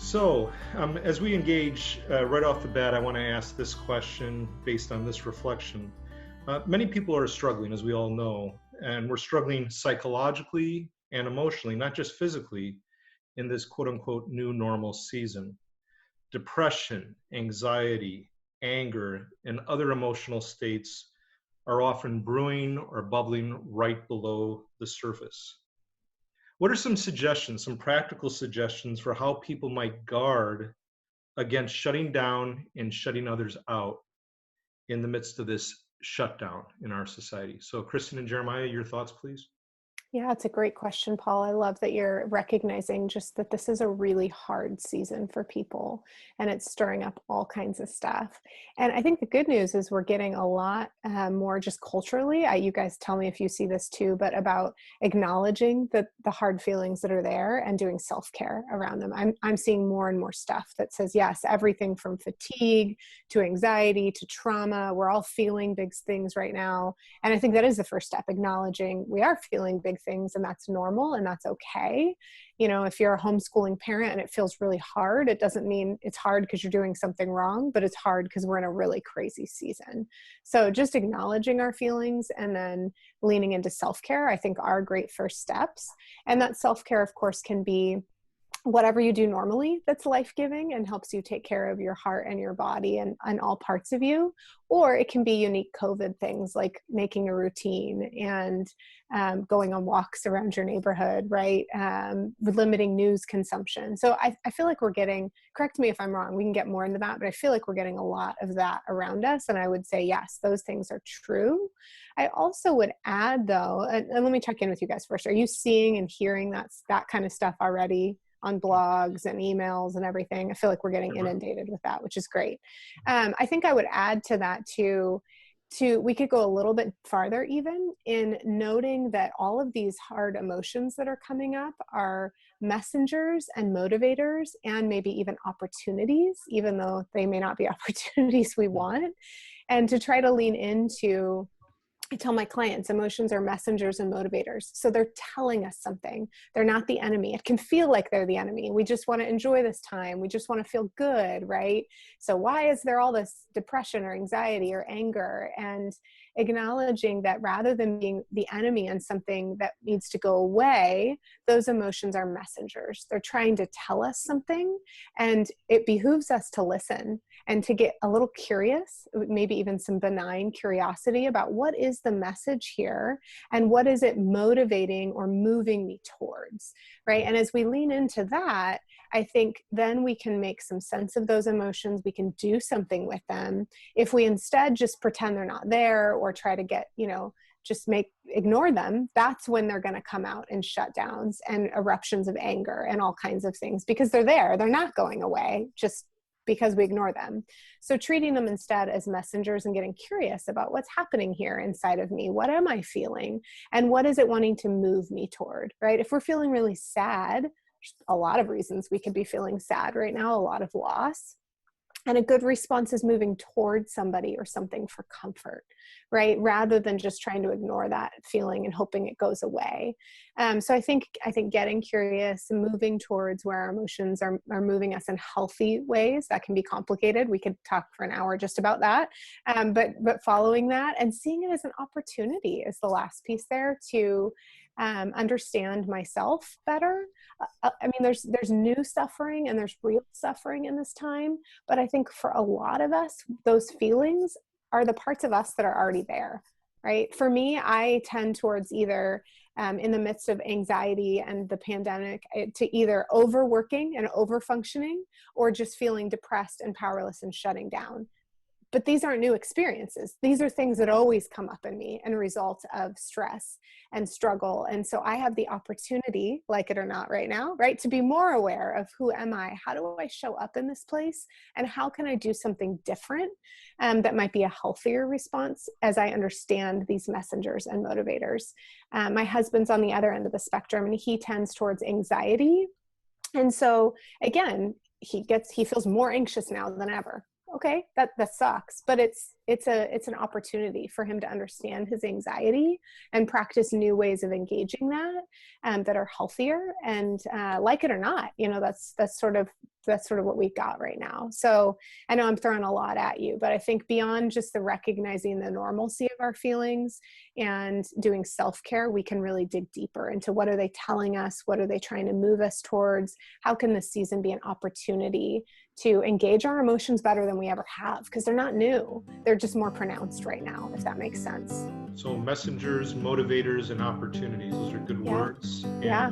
As we engage right off the bat, I want to ask this question based on this reflection. Many people are struggling, as we all know, and we're struggling psychologically and emotionally, not just physically, in this quote unquote new normal season. Depression, anxiety, anger, and other emotional states are often brewing or bubbling right below the surface. What are some suggestions, some practical suggestions for how people might guard against shutting down and shutting others out in the midst of this shutdown in our society? So, Kristen and Jeremiah, your thoughts, please. Yeah, it's a great question, Paul. I love that you're recognizing just that this is a really hard season for people and it's stirring up all kinds of stuff. And I think the good news is we're getting a lot more just culturally. You guys tell me if you see this too, but about acknowledging the hard feelings that are there and doing self-care around them. I'm seeing more and more stuff that says, yes, everything from fatigue to anxiety to trauma. We're all feeling big things right now. And I think that is the first step, acknowledging we are feeling big things and that's normal and that's okay. You know, if you're a homeschooling parent and it feels really hard, it doesn't mean it's hard because you're doing something wrong, but it's hard because we're in a really crazy season. So just acknowledging our feelings and then leaning into self-care, I think are great first steps. And that self-care, of course, can be whatever you do normally that's life-giving and helps you take care of your heart and your body and all parts of you. Or it can be unique COVID things like making a routine and going on walks around your neighborhood, right? Limiting news consumption. So I feel like we're getting, correct me if I'm wrong, we can get more into that, but I feel like we're getting a lot of that around us. And I would say, yes, those things are true. I also would add though, and let me check in with you guys first. Are you seeing and hearing that kind of stuff already on blogs and emails and everything? I feel like we're getting inundated with that, which is great. I think I would add to that too, we could go a little bit farther even in noting that all of these hard emotions that are coming up are messengers and motivators and maybe even opportunities, even though they may not be opportunities we want. And to try to lean into, I tell my clients, emotions are messengers and motivators. So they're telling us something. They're not the enemy. It can feel like they're the enemy. We just want to enjoy this time. We just want to feel good, right? So why is there all this depression or anxiety or anger? And acknowledging that rather than being the enemy and something that needs to go away, those emotions are messengers. They're trying to tell us something, and it behooves us to listen and to get a little curious, maybe even some benign curiosity about what is the message here and what is it motivating or moving me towards, right? And as we lean into that, I think then we can make some sense of those emotions. We can do something with them. If we instead just pretend they're not there or try to get, just ignore them, that's when they're going to come out in shutdowns and eruptions of anger and all kinds of things, because they're there. They're not going away just because we ignore them. So treating them instead as messengers and getting curious about what's happening here inside of me. What am I feeling? And what is it wanting to move me toward, right? If we're feeling really sad, there's a lot of reasons we could be feeling sad right now, a lot of loss. And a good response is moving towards somebody or something for comfort, right? Rather than just trying to ignore that feeling and hoping it goes away. So I think getting curious and moving towards where our emotions are moving us in healthy ways, that can be complicated. We could talk for an hour just about that. But following that and seeing it as an opportunity is the last piece there to understand myself better. I mean, there's new suffering and there's real suffering in this time, but I think for a lot of us, those feelings are the parts of us that are already there, right? For me, I tend towards either in the midst of anxiety and the pandemic to either overworking and overfunctioning or just feeling depressed and powerless and shutting down. But these aren't new experiences. These are things that always come up in me and a result of stress and struggle. And so I have the opportunity, like it or not right now, right, to be more aware of who am I? How do I show up in this place? And how can I do something different that might be a healthier response as I understand these messengers and motivators? My husband's on the other end of the spectrum and he tends towards anxiety. And so again, he feels more anxious now than ever. Okay, that sucks, but it's an opportunity for him to understand his anxiety and practice new ways of engaging that that are healthier. And like it or not, that's sort of that's sort of what we've got right now. So I know I'm throwing a lot at you, but I think beyond just the recognizing the normalcy of our feelings and doing self-care, we can really dig deeper into what are they telling us? What are they trying to move us towards? How can this season be an opportunity to engage our emotions better than we ever have? Because they're not new. They're just more pronounced right now, if that makes sense. So messengers, motivators, and opportunities, those are good words. And yeah.